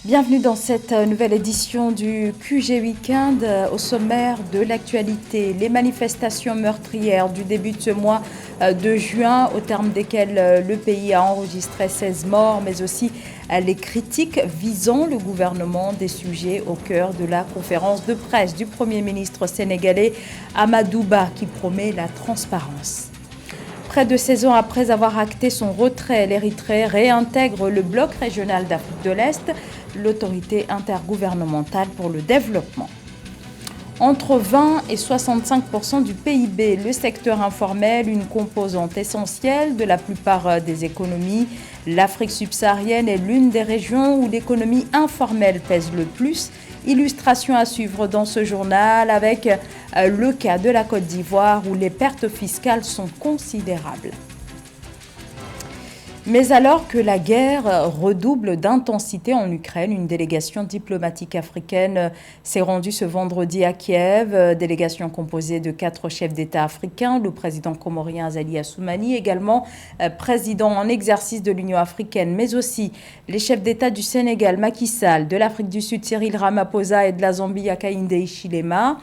Bienvenue dans cette nouvelle édition du QG Weekend. Au sommaire de l'actualité, les manifestations meurtrières du début de ce mois de juin, au terme desquelles le pays a enregistré 16 morts, mais aussi les critiques visant le gouvernement, des sujets au cœur de la conférence de presse du Premier ministre sénégalais Amadou Ba qui promet la transparence. Près de 16 ans après avoir acté son retrait, l'Érythrée réintègre le bloc régional d'Afrique de l'Est, l'autorité intergouvernementale pour le développement. Entre 20 et 65% du PIB, le secteur informel, une composante essentielle de la plupart des économies. L'Afrique subsaharienne est l'une des régions où l'économie informelle pèse le plus. Illustration à suivre dans ce journal avec le cas de la Côte d'Ivoire où les pertes fiscales sont considérables. Mais alors que la guerre redouble d'intensité en Ukraine, une délégation diplomatique africaine s'est rendue ce vendredi à Kiev, délégation composée de 4 chefs d'État africains, le président comorien Azali Assoumani, également président en exercice de l'Union africaine, mais aussi les chefs d'État du Sénégal, Macky Sall, de l'Afrique du Sud, Cyril Ramaphosa et de la Zambie, Hakainde Hichilema.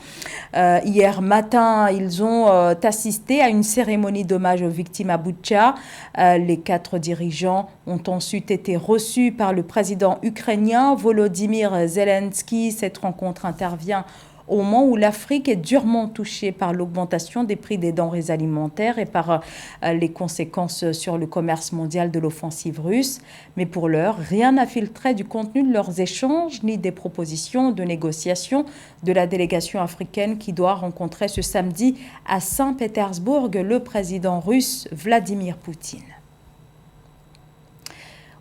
Hier matin, ils ont assisté à une cérémonie d'hommage aux victimes à Boutcha. Les 4 dirigeants ont ensuite été reçus par le président ukrainien Volodymyr Zelensky. Cette rencontre intervient au moment où l'Afrique est durement touchée par l'augmentation des prix des denrées alimentaires et par les conséquences sur le commerce mondial de l'offensive russe. Mais pour l'heure, rien n'a filtré du contenu de leurs échanges ni des propositions de négociation de la délégation africaine qui doit rencontrer ce samedi à Saint-Pétersbourg le président russe Vladimir Poutine.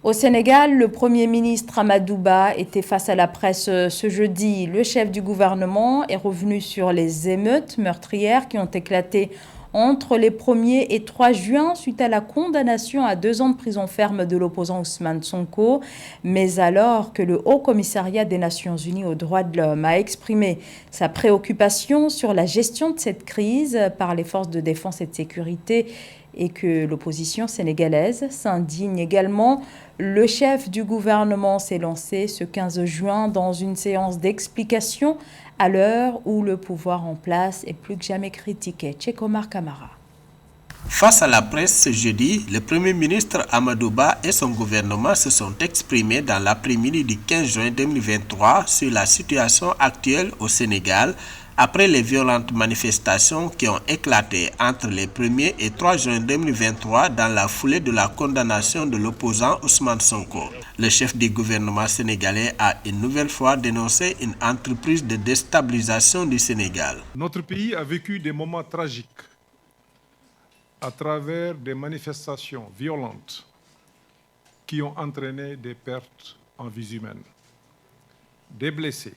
Au Sénégal, le Premier ministre Amadou Ba était face à la presse ce jeudi. Le chef du gouvernement est revenu sur les émeutes meurtrières qui ont éclaté entre les 1er et 3 juin suite à la condamnation à 2 ans de prison ferme de l'opposant Ousmane Sonko. Mais alors que le Haut Commissariat des Nations Unies aux droits de l'homme a exprimé sa préoccupation sur la gestion de cette crise par les forces de défense et de sécurité et que l'opposition sénégalaise s'indigne également, le chef du gouvernement s'est lancé ce 15 juin dans une séance d'explication à l'heure où le pouvoir en place est plus que jamais critiqué. Chekomar Kamara. Face à la presse ce jeudi, le Premier ministre Amadou Ba et son gouvernement se sont exprimés dans l'après-midi du 15 juin 2023 sur la situation actuelle au Sénégal après les violentes manifestations qui ont éclaté entre les 1er et 3 juin 2023 dans la foulée de la condamnation de l'opposant Ousmane Sonko. Le chef du gouvernement sénégalais a une nouvelle fois dénoncé une entreprise de déstabilisation du Sénégal. Notre pays a vécu des moments tragiques à travers des manifestations violentes qui ont entraîné des pertes en vies humaines, des blessés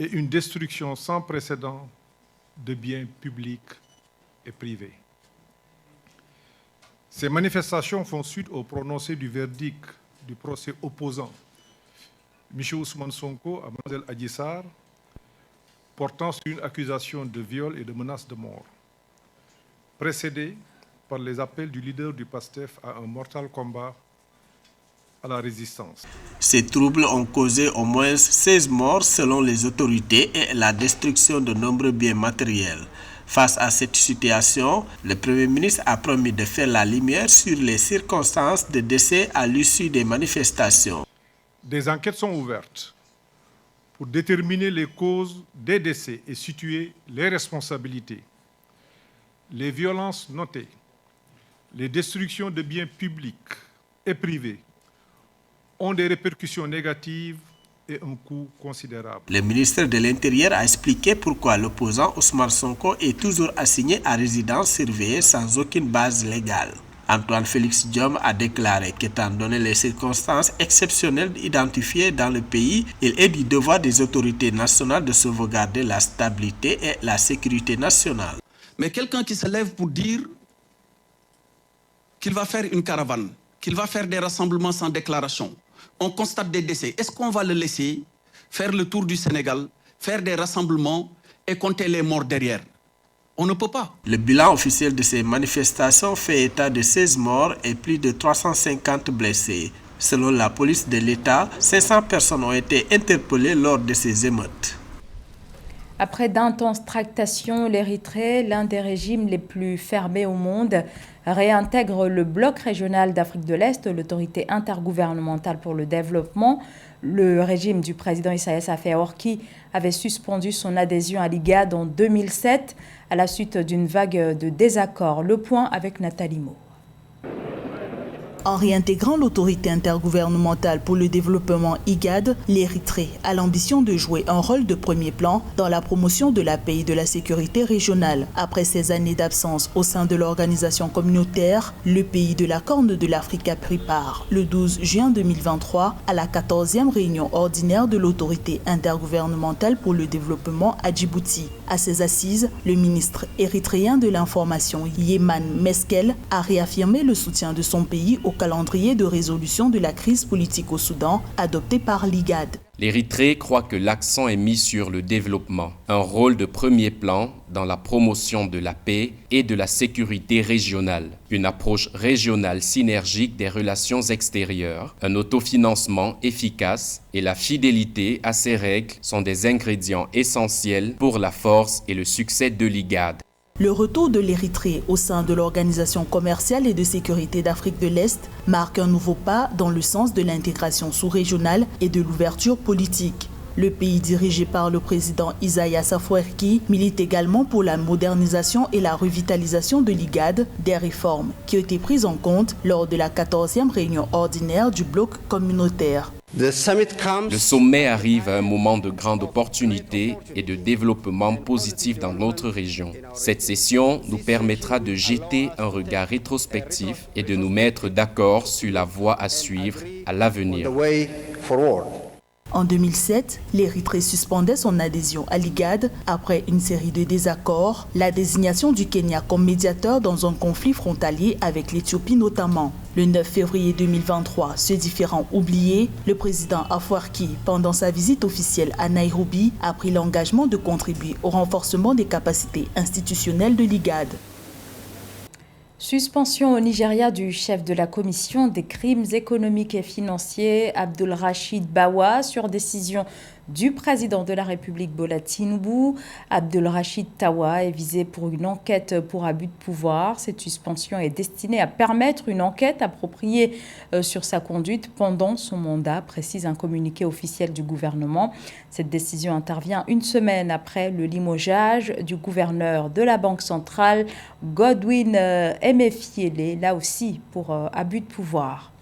et une destruction sans précédent de biens publics et privés. Ces manifestations font suite au prononcé du verdict du procès opposant M. Ousmane Sonko à Mlle Adji Sarr portant sur une accusation de viol et de menace de mort, précédé par les appels du leader du PASTEF à un mortal combat à la résistance. Ces troubles ont causé au moins 16 morts selon les autorités et la destruction de nombreux biens matériels. Face à cette situation, le Premier ministre a promis de faire la lumière sur les circonstances de décès à l'issue des manifestations. Des enquêtes sont ouvertes pour déterminer les causes des décès et situer les responsabilités. Les violences notées, les destructions de biens publics et privés ont des répercussions négatives et un coût considérable. Le ministre de l'Intérieur a expliqué pourquoi l'opposant Ousmane Sonko est toujours assigné à résidence surveillée sans aucune base légale. Antoine Félix Diome a déclaré qu'étant donné les circonstances exceptionnelles identifiées dans le pays, il est du devoir des autorités nationales de sauvegarder la stabilité et la sécurité nationale. Mais quelqu'un qui se lève pour dire qu'il va faire une caravane, qu'il va faire des rassemblements sans déclaration, on constate des décès. Est-ce qu'on va le laisser faire le tour du Sénégal, faire des rassemblements et compter les morts derrière? On ne peut pas. Le bilan officiel de ces manifestations fait état de 16 morts et plus de 350 blessés. Selon la police de l'État, 500 personnes ont été interpellées lors de ces émeutes. Après d'intenses tractations, l'Érythrée, l'un des régimes les plus fermés au monde, réintègre le bloc régional d'Afrique de l'Est, l'autorité intergouvernementale pour le développement. Le régime du président Isaias Afwerki avait suspendu son adhésion à l'IGAD en 2007 à la suite d'une vague de désaccords. Le point avec Nathalie Mo. En réintégrant l'autorité intergouvernementale pour le développement IGAD, l'Érythrée a l'ambition de jouer un rôle de premier plan dans la promotion de la paix et de la sécurité régionale. Après ces années d'absence au sein de l'organisation communautaire, le pays de la Corne de l'Afrique a pris part le 12 juin 2023 à la 14e réunion ordinaire de l'autorité intergouvernementale pour le développement à Djibouti. À ces assises, le ministre érythréen de l'information Yéman Meskel a réaffirmé le soutien de son pays au calendrier de résolution de la crise politique au Soudan adopté par l'IGAD. L'Érythrée croit que l'accent est mis sur le développement, un rôle de premier plan dans la promotion de la paix et de la sécurité régionale, une approche régionale synergique des relations extérieures, un autofinancement efficace et la fidélité à ces règles sont des ingrédients essentiels pour la force et le succès de l'IGAD. Le retour de l'Érythrée au sein de l'Organisation commerciale et de sécurité d'Afrique de l'Est marque un nouveau pas dans le sens de l'intégration sous-régionale et de l'ouverture politique. Le pays dirigé par le président Isaias Afwerki milite également pour la modernisation et la revitalisation de l'IGAD, des réformes qui ont été prises en compte lors de la 14e réunion ordinaire du bloc communautaire. Le sommet arrive à un moment de grande opportunité et de développement positif dans notre région. Cette session nous permettra de jeter un regard rétrospectif et de nous mettre d'accord sur la voie à suivre à l'avenir. En 2007, l'Érythrée suspendait son adhésion à l'IGAD après une série de désaccords, la désignation du Kenya comme médiateur dans un conflit frontalier avec l'Éthiopie notamment. Le 9 février 2023, ce différend oublié, le président Afwerki, pendant sa visite officielle à Nairobi, a pris l'engagement de contribuer au renforcement des capacités institutionnelles de l'IGAD. Suspension au Nigeria du chef de la commission des crimes économiques et financiers, Abdulrashid Bawa, sur décision du président de la République Bola Tinubu. Abdulrashid Tawa est visé pour une enquête pour abus de pouvoir. Cette suspension est destinée à permettre une enquête appropriée sur sa conduite pendant son mandat, précise un communiqué officiel du gouvernement. Cette décision intervient une semaine après le limogeage du gouverneur de la Banque centrale, Godwin Emefiele, là aussi pour abus de pouvoir.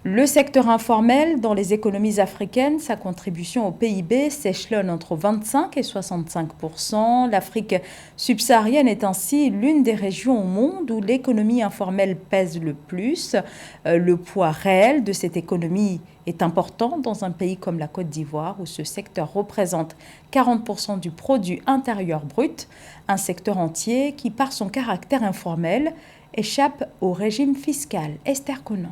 Le secteur informel dans les économies africaines, sa contribution au PIB s'échelonne entre 25 et 65%. L'Afrique subsaharienne est ainsi l'une des régions au monde où l'économie informelle pèse le plus. Le poids réel de cette économie est important dans un pays comme la Côte d'Ivoire où ce secteur représente 40% du produit intérieur brut, un secteur entier qui, par son caractère informel, échappe au régime fiscal. Esther Conan.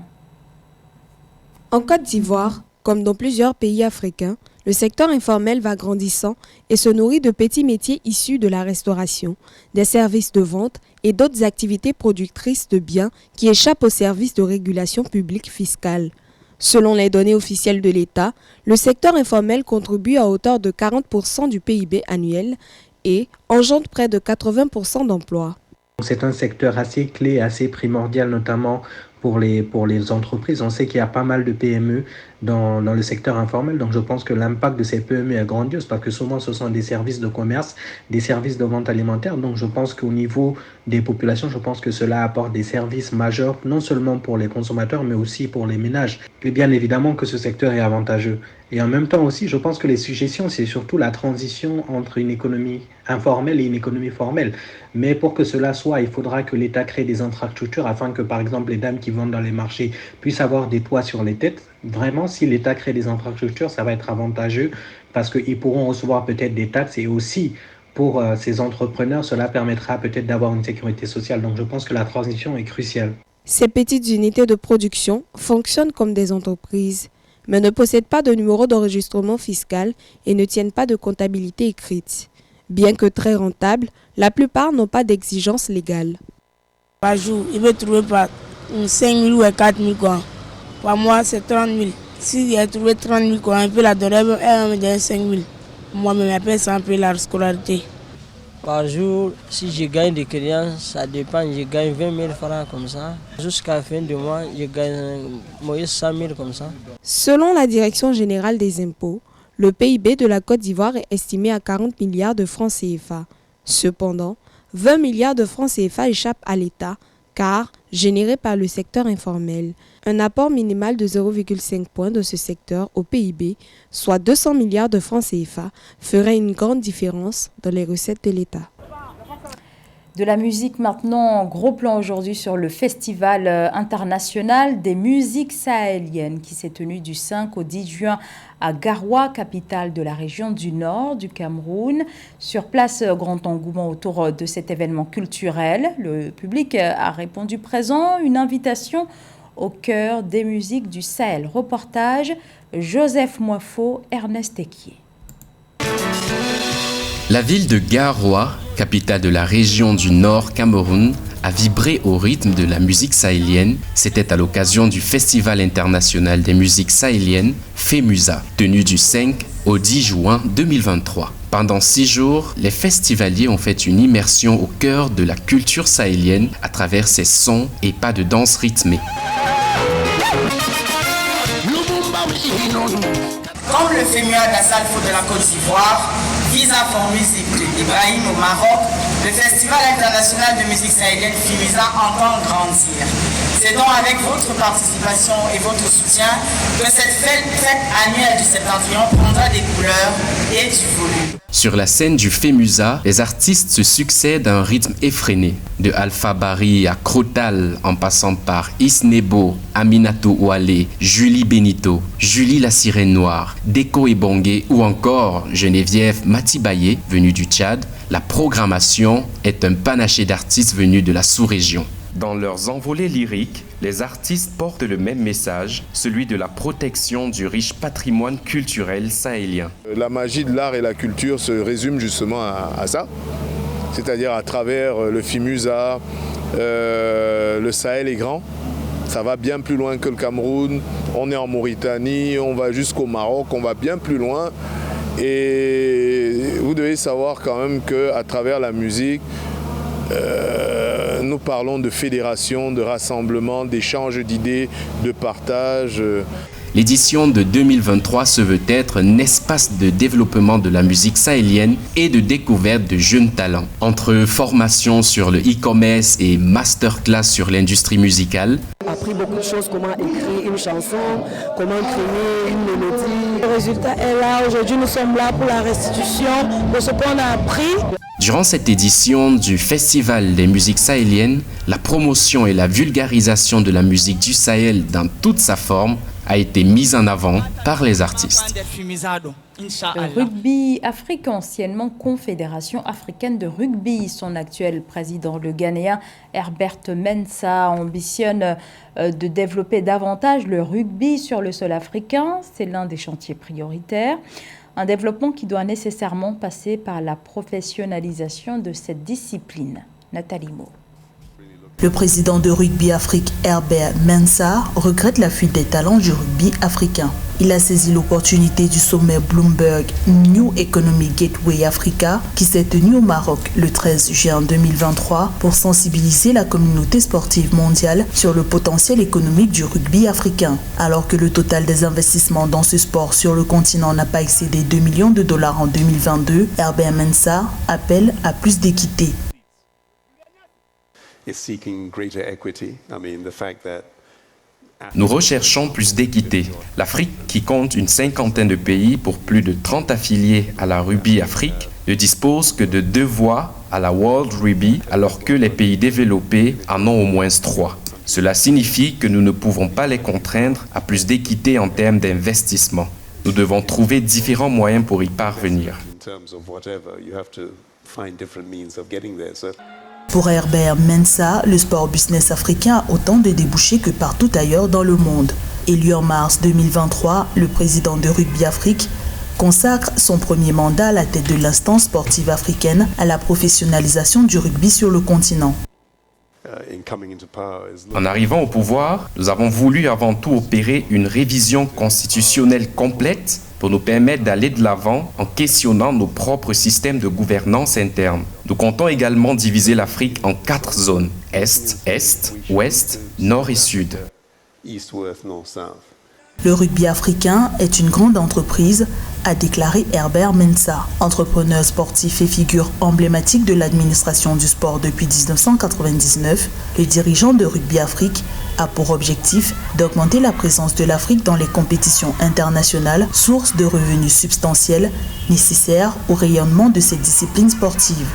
En Côte d'Ivoire, comme dans plusieurs pays africains, le secteur informel va grandissant et se nourrit de petits métiers issus de la restauration, des services de vente et d'autres activités productrices de biens qui échappent aux services de régulation publique fiscale. Selon les données officielles de l'État, le secteur informel contribue à hauteur de 40% du PIB annuel et engendre près de 80% d'emplois. C'est un secteur assez clé, assez primordial, notamment pour les entreprises. On sait qu'il y a pas mal de PME dans le secteur informel, donc je pense que l'impact de ces PME est grandiose parce que souvent ce sont des services de commerce, des services de vente alimentaire, donc je pense qu'au niveau des populations, je pense que cela apporte des services majeurs, non seulement pour les consommateurs, mais aussi pour les ménages. Et bien évidemment que ce secteur est avantageux. Et en même temps aussi, je pense que les suggestions, c'est surtout la transition entre une économie informelle et une économie formelle. Mais pour que cela soit, il faudra que l'État crée des infrastructures afin que, par exemple, les dames qui vendent dans les marchés puissent avoir des toits sur les têtes. Vraiment, si l'État crée des infrastructures, ça va être avantageux parce qu'ils pourront recevoir peut-être des taxes et aussi pour ces entrepreneurs, cela permettra peut-être d'avoir une sécurité sociale. Donc je pense que la transition est cruciale. Ces petites unités de production fonctionnent comme des entreprises, mais ne possèdent pas de numéro d'enregistrement fiscal et ne tiennent pas de comptabilité écrite. Bien que très rentables, la plupart n'ont pas d'exigences légales. Par jour, il peut trouver par 5 000 ou 4 000 quoi. Pour moi, c'est 30 000. Si j'ai trouvé 30 000, on peut la donner, elle me donne 5 000. Moi-même, après, c'est un peu la scolarité. Par jour, si je gagne des clients, ça dépend, je gagne 20 000 francs comme ça. Jusqu'à la fin du mois, je gagne 100 000 comme ça. Selon la Direction générale des impôts, le PIB de la Côte d'Ivoire est estimé à 40 milliards de francs CFA. Cependant, 20 milliards de francs CFA échappent à l'État, car générés par le secteur informel. Un apport minimal de 0,5 points de ce secteur au PIB, soit 200 milliards de francs CFA, ferait une grande différence dans les recettes de l'État. De la musique maintenant, gros plan aujourd'hui sur le Festival international des musiques sahéliennes qui s'est tenu du 5 au 10 juin à Garoua, capitale de la région du Nord du Cameroun. Sur place, grand engouement autour de cet événement culturel. Le public a répondu présent, une invitation au cœur des musiques du Sahel. Reportage, Joseph Moifo, Ernest Equier. La ville de Garoua, capitale de la région du Nord Cameroun, a vibré au rythme de la musique sahélienne. C'était à l'occasion du Festival international des musiques sahéliennes, FEMUSA, tenu du 5 au 10 juin 2023. Pendant 6 jours, les festivaliers ont fait une immersion au cœur de la culture sahélienne à travers ses sons et pas de danse rythmée. Comme le FEMUA d'Assalfo de la Côte d'Ivoire, Visa for Music d'Ibrahim au Maroc, le Festival international de musique sahélienne FEMUSA entend grandir. C'est donc avec votre participation et votre soutien que cette fête annuelle du Septentrion prendra des couleurs et du volume. Sur la scène du FEMUSA, les artistes se succèdent à un rythme effréné. De Alpha Barry à Crotal, en passant par Isnebo, Aminato Ouale, Julie Benito, Julie la Sirène Noire, Deko Ebongue ou encore Geneviève Matibaye, venue du Tchad, la programmation est un panaché d'artistes venus de la sous-région. Dans leurs envolées lyriques, les artistes portent le même message, celui de la protection du riche patrimoine culturel sahélien. La magie de l'art et la culture se résume justement à ça, c'est-à-dire à travers le FEMUSA, le Sahel est grand, ça va bien plus loin que le Cameroun, on est en Mauritanie, on va jusqu'au Maroc, on va bien plus loin. Et vous devez savoir quand même qu'à travers la musique, nous parlons de fédération, de rassemblement, d'échange d'idées, de partage. L'édition de 2023 se veut être un espace de développement de la musique sahélienne et de découverte de jeunes talents. Entre formation sur le e-commerce et masterclass sur l'industrie musicale, J'ai appris beaucoup de choses, comment écrire une chanson, comment créer une mélodie. Le résultat est là. Aujourd'hui, nous sommes là pour la restitution de ce qu'on a appris. Durant cette édition du Festival des musiques sahéliennes, la promotion et la vulgarisation de la musique du Sahel dans toute sa forme a été mise en avant par les artistes. Le Rugby Afrique, anciennement Confédération africaine de rugby, son actuel président, le Ghanéen Herbert Mensah, ambitionne de développer davantage le rugby sur le sol africain. C'est l'un des chantiers prioritaires. Un développement qui doit nécessairement passer par la professionnalisation de cette discipline. Nathalie Mo. Le président de Rugby Afrique, Herbert Mensah, regrette la fuite des talents du rugby africain. Il a saisi l'opportunité du sommet Bloomberg New Economic Gateway Africa qui s'est tenu au Maroc le 13 juin 2023 pour sensibiliser la communauté sportive mondiale sur le potentiel économique du rugby africain. Alors que le total des investissements dans ce sport sur le continent n'a pas excédé 2 millions de dollars en 2022, Herbert Mensah appelle à plus d'équité. Nous recherchons plus d'équité. L'Afrique, qui compte une cinquantaine de pays pour plus de 30 affiliés à la Rugby Afrique, ne dispose que de 2 voix à la World Rugby, alors que les pays développés en ont au moins 3. Cela signifie que nous ne pouvons pas les contraindre à plus d'équité en termes d'investissement. Nous devons trouver différents moyens pour y parvenir. Pour Herbert Mensah, le sport business africain a autant de débouchés que partout ailleurs dans le monde. Élu en mars 2023, le président de Rugby Afrique consacre son premier mandat à la tête de l'instance sportive africaine à la professionnalisation du rugby sur le continent. En arrivant au pouvoir, nous avons voulu avant tout opérer une révision constitutionnelle complète pour nous permettre d'aller de l'avant en questionnant nos propres systèmes de gouvernance interne. Nous comptons également diviser l'Afrique en 4 zones, Est, Ouest, Nord et Sud. Le rugby africain est une grande entreprise, a déclaré Herbert Mensah. Entrepreneur sportif et figure emblématique de l'administration du sport depuis 1999, le dirigeant de Rugby Afrique a pour objectif d'augmenter la présence de l'Afrique dans les compétitions internationales, source de revenus substantiels nécessaires au rayonnement de ces disciplines sportives.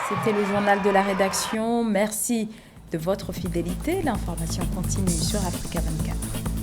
C'était le journal de la rédaction. Merci de votre fidélité. L'information continue sur Africa 24.